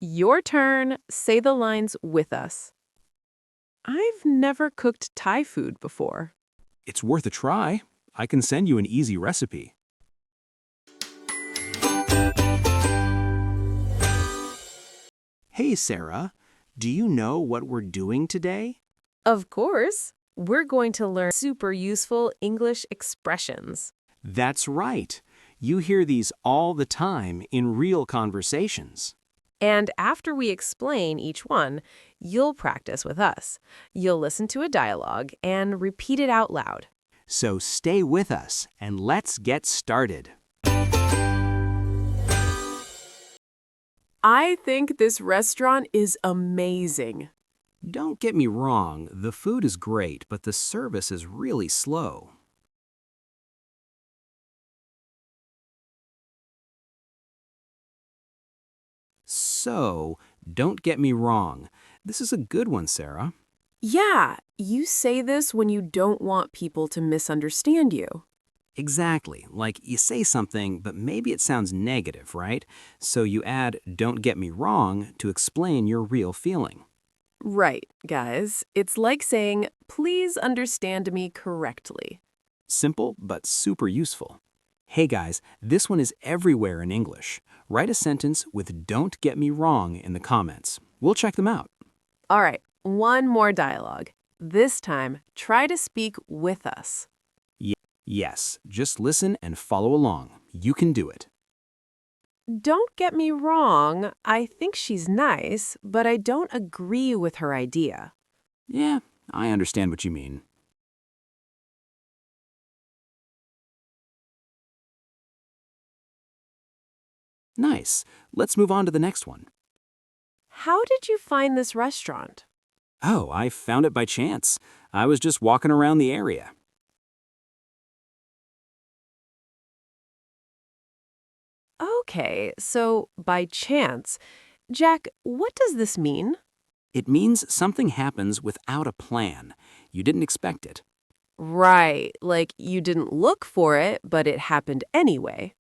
Your turn. Say the lines with us. I've never cooked Thai food before. It's worth a try. I can send you an easy recipe. Hey, Sarah, do you know what we're doing today? Of course, we're going to learn super useful English expressions. That's right. You hear these all the time in real conversations. And after we explain each one, you'll practice with us. You'll listen to a dialogue and repeat it out loud. So stay with us and let's get started. I think this restaurant is amazing. Don't get me wrong, the food is great, but the service is really slow. So, don't get me wrong. This is a good one, Sarah. Yeah, you say this when you don't want people to misunderstand you. Exactly. Like you say something, but maybe it sounds negative, right? So you add "don't get me wrong" to explain your real feeling. Right, guys. It's like saying, please understand me correctly. Simple, but super useful. Hey guys, this one is everywhere in English. Write a sentence with "don't get me wrong" in the comments. We'll check them out. All right, one more dialogue. This time, try to speak with us. Yes, just listen and follow along. You can do it. Don't get me wrong, I think she's nice, but I don't agree with her idea. Yeah, I understand what you mean. Nice. Let's move on to the next one. How did you find this restaurant? Oh, I found it by chance. I was just walking around the area. Okay, so by chance. Jack, what does this mean? It means something happens without a plan. You didn't expect it. Right, like you didn't look for it, but it happened anyway.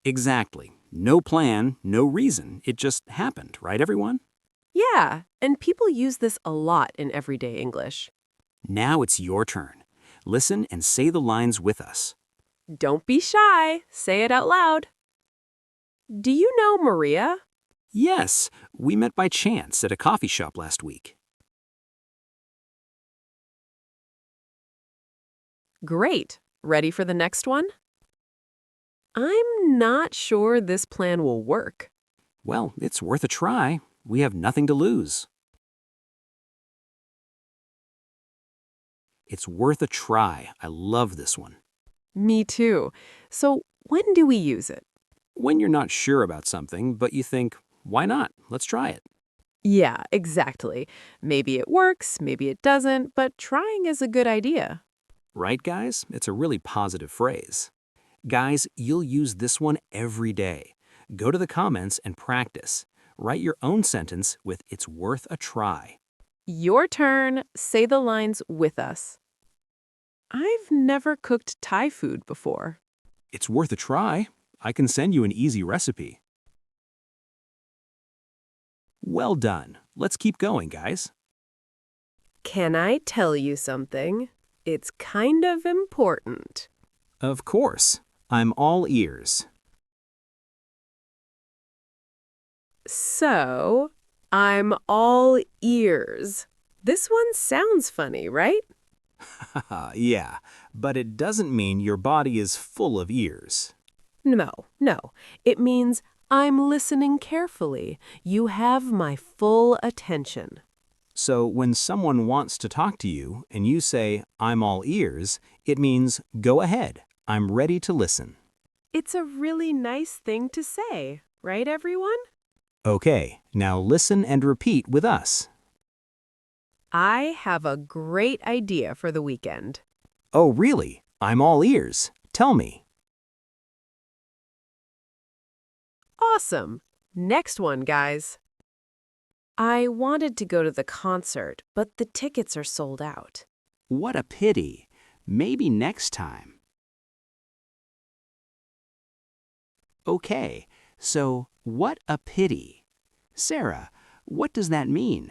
Exactly. No plan, no reason. It just happened, right, everyone? Yeah, and people use this a lot in everyday English. Now it's your turn. Listen and say the lines with us. Don't be shy, say it out loud. Do you know Maria? Yes, we met by chance at a coffee shop last week. Great. Ready for the next one? I'm not sure this plan will work. Well, it's worth a try. We have nothing to lose. It's worth a try. I love this one. Me too. So, when do we use it? When you're not sure about something, but you think, why not? Let's try it. Yeah, exactly. Maybe it works, maybe it doesn't, but trying is a good idea. Right, guys? It's a really positive phrase. Guys, you'll use this one every day. Go to the comments and practice. Write your own sentence with "it's worth a try." Your turn. Say the lines with us. I've never cooked Thai food before. It's worth a try. I can send you an easy recipe. Well done. Let's keep going, guys. Can I tell you something? It's kind of important. Of course. I'm all ears. So, I'm all ears. This one sounds funny, right? Haha, yeah, but it doesn't mean your body is full of ears. No, no. It means I'm listening carefully. You have my full attention. So when someone wants to talk to you and you say, "I'm all ears," it means, go ahead. I'm ready to listen. It's a really nice thing to say, right, everyone? Okay, now listen and repeat with us. I have a great idea for the weekend. Oh, really? I'm all ears. Tell me. Awesome. Next one, guys. I wanted to go to the concert, but the tickets are sold out. What a pity. Maybe next time. Okay, so what a pity. Sarah, what does that mean?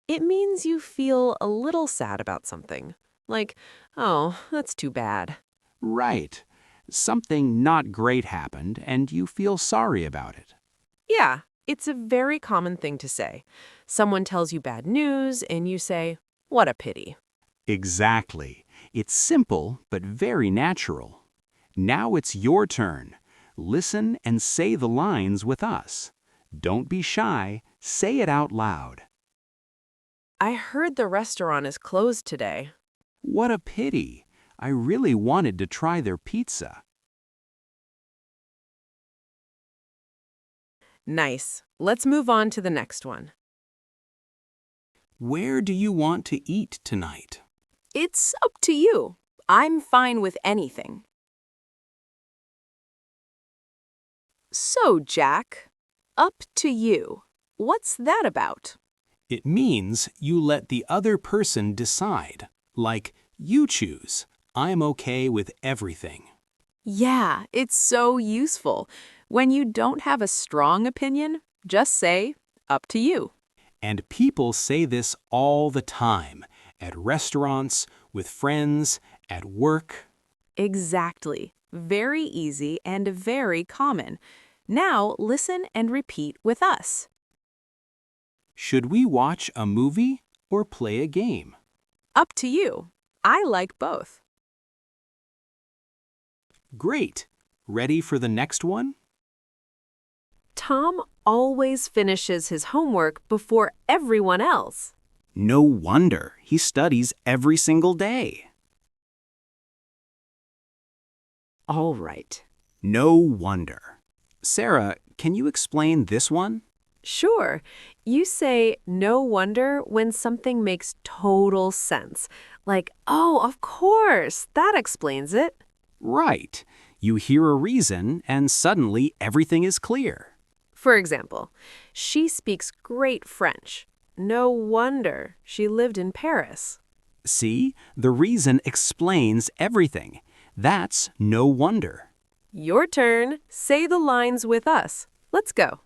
It means you feel a little sad about something. Like, oh, that's too bad. Right. Something not great happened and you feel sorry about it. Yeah, it's a very common thing to say. Someone tells you bad news and you say, what a pity. Exactly. It's simple but very natural. Now it's your turn. Listen and say the lines with us. Don't be shy. Say it out loud. I heard the restaurant is closed today. What a pity. I really wanted to try their pizza. Nice. Let's move on to the next one. Where do you want to eat tonight? It's up to you. I'm fine with anything. So, Jack, up to you. What's that about? It means you let the other person decide. Like, you choose. I'm okay with everything. Yeah, it's so useful. When you don't have a strong opinion, just say, up to you. And people say this all the time. At restaurants, with friends, at work. Exactly. Very easy and very common. Now listen and repeat with us. Should we watch a movie or play a game? Up to you. I like both. Great. Ready for the next one? Tom always finishes his homework before everyone else. No wonder. He studies every single day. All right. No wonder. Sarah, can you explain this one? Sure. You say no wonder when something makes total sense. Like, oh, of course, that explains it. Right. You hear a reason and suddenly everything is clear. For example, she speaks great French. No wonder she lived in Paris. See, the reason explains everything. That's no wonder. Your turn. Say the lines with us. Let's go.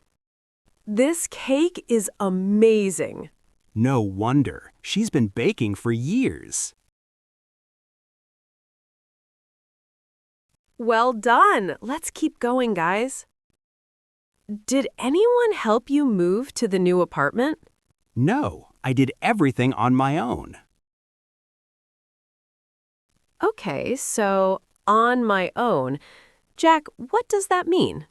This cake is amazing. No wonder. She's been baking for years. Well done. Let's keep going, guys. Did anyone help you move to the new apartment? No, I did everything on my own. Okay, so on my own. Jack, what does that mean?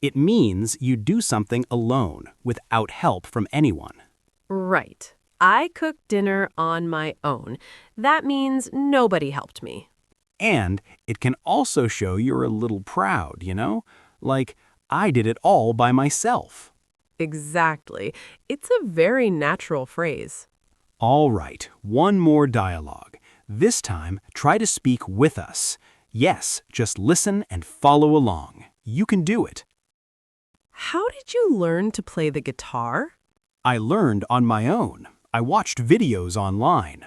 It means you do something alone, without help from anyone. Right. I cooked dinner on my own. That means nobody helped me. And it can also show you're a little proud, Like, I did it all by myself. Exactly. It's a very natural phrase. All right, one more dialogue. This time, try to speak with us. Yes, just listen and follow along. You can do it. How did you learn to play the guitar? I learned on my own. I watched videos online.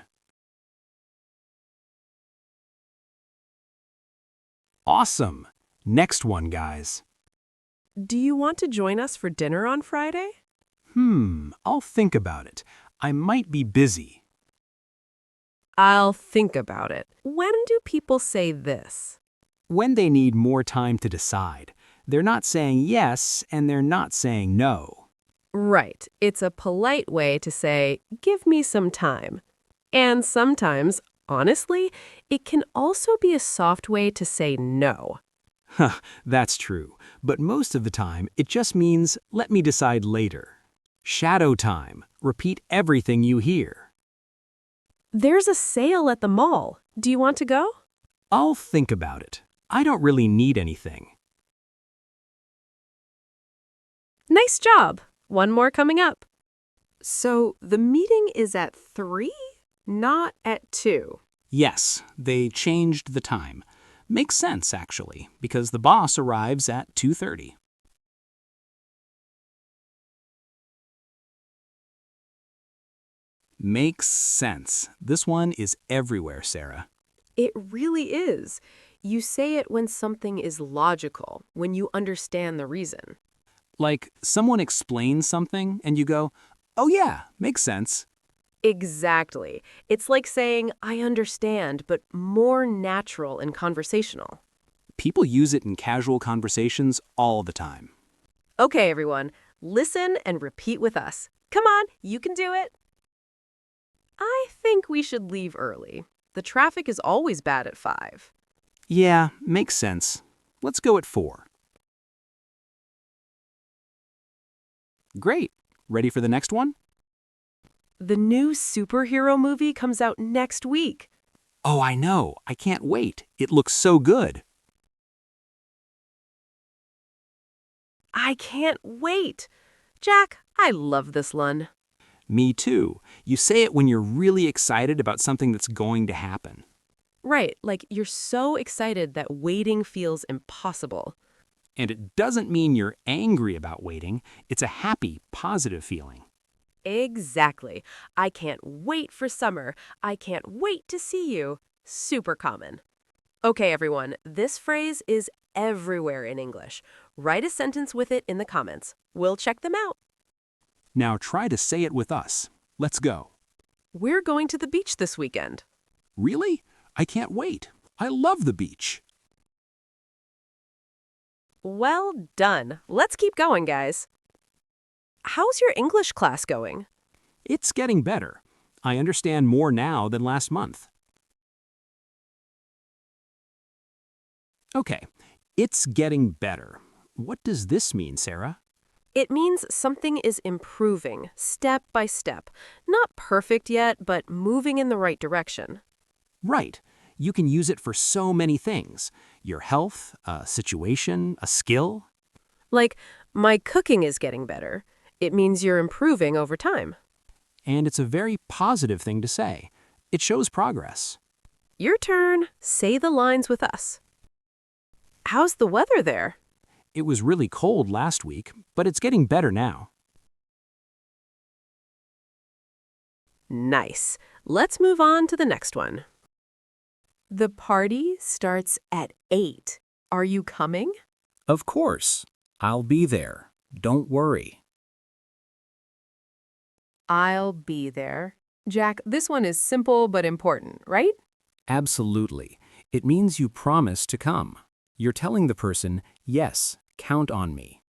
Awesome. Next one, guys. Do you want to join us for dinner on Friday? I'll think about it. I might be busy. I'll think about it. When do people say this? When they need more time to decide. They're not saying yes and they're not saying no. Right. It's a polite way to say, give me some time. And sometimes, honestly, it can also be a soft way to say no. That's true. But most of the time, it just means, let me decide later. Shadow time. Repeat everything you hear. There's a sale at the mall. Do you want to go? I'll think about it. I don't really need anything. Nice job. One more coming up. So the meeting is at 3, not at 2. Yes, they changed the time. Makes sense, actually, because the boss arrives at 2:30. Makes sense. This one is everywhere, Sarah. It really is. You say it when something is logical, when you understand the reason. Like someone explains something and you go, "Oh yeah, makes sense." Exactly. It's like saying, I understand, but more natural and conversational. People use it in casual conversations all the time. Okay, everyone, listen and repeat with us. Come on, you can do it. I think we should leave early. The traffic is always bad at 5. Yeah, makes sense. Let's go at 4. Great. Ready for the next one? The new superhero movie comes out next week. Oh, I know. I can't wait. It looks so good. I can't wait. Jack, I love this one. Me too. You say it when you're really excited about something that's going to happen. Right, like you're so excited that waiting feels impossible. And it doesn't mean you're angry about waiting. It's a happy, positive feeling. Exactly. I can't wait for summer. I can't wait to see you. Super common. Okay, everyone, this phrase is everywhere in English. Write a sentence with it in the comments. We'll check them out. Now try to say it with us. Let's go. We're going to the beach this weekend. Really? I can't wait. I love the beach. Well done. Let's keep going, guys. How's your English class going? It's getting better. I understand more now than last month. Okay, it's getting better. What does this mean, Sarah? It means something is improving, step by step. Not perfect yet, but moving in the right direction. Right. You can use it for so many things. Your health, a situation, a skill. Like, my cooking is getting better. It means you're improving over time. And it's a very positive thing to say. It shows progress. Your turn. Say the lines with us. How's the weather there? It was really cold last week, but it's getting better now. Nice. Let's move on to the next one. The party starts at 8. Are you coming? Of course. I'll be there. Don't worry. I'll be there. Jack, this one is simple but important, right? Absolutely. It means you promise to come. You're telling the person, yes, count on me.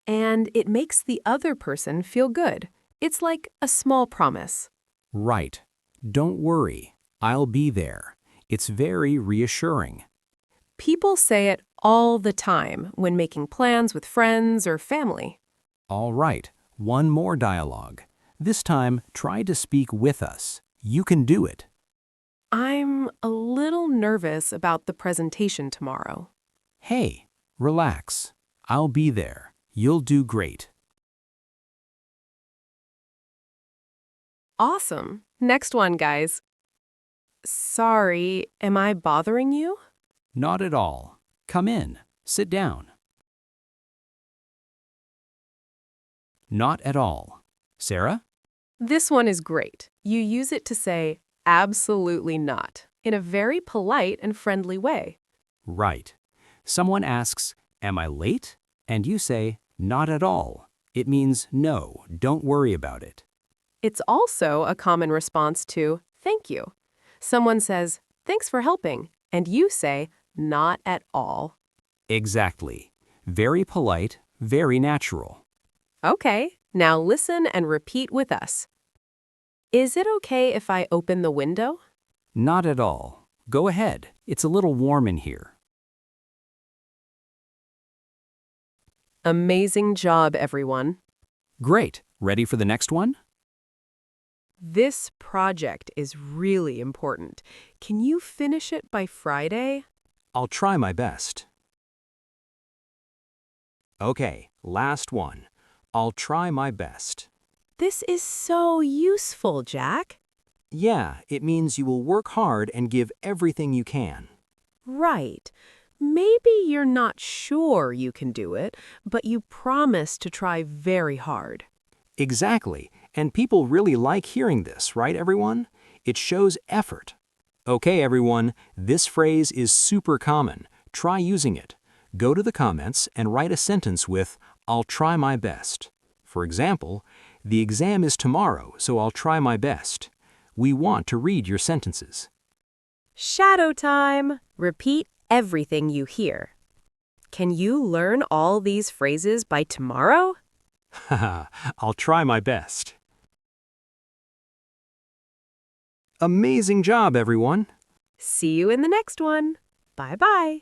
And it makes the other person feel good. It's like a small promise. Right. Don't worry. I'll be there. It's very reassuring. People say it all the time when making plans with friends or family. All right. One more dialogue. This time, try to speak with us. You can do it. I'm a little nervous about the presentation tomorrow. Hey, relax. I'll be there. You'll do great. Awesome. Next one, guys. Sorry, am I bothering you? Not at all. Come in. Sit down. Not at all. Sarah? This one is great. You use it to say, absolutely not, in a very polite and friendly way. Right. Someone asks, am I late? And you say, not at all. It means no, don't worry about it. It's also a common response to, thank you. Someone says, thanks for helping, and you say, not at all. Exactly. Very polite, very natural. Okay, now listen and repeat with us. Is it okay if I open the window? Not at all. Go ahead. It's a little warm in here. Amazing job, everyone. Great. Ready for the next one? This project is really important. Can you finish it by Friday? I'll try my best. Okay, last one. I'll try my best. This is so useful, Jack. Yeah, it means you will work hard and give everything you can. Right. Maybe you're not sure you can do it, but you promise to try very hard. Exactly, and people really like hearing this, right, everyone? It shows effort. Okay, everyone, this phrase is super common. Try using it. Go to the comments and write a sentence with, I'll try my best. For example, the exam is tomorrow, so I'll try my best. We want to read your sentences. Shadow time. Repeat everything you hear. Can you learn all these phrases by tomorrow? Haha, I'll try my best. Amazing job, everyone! See you in the next one. Bye-bye.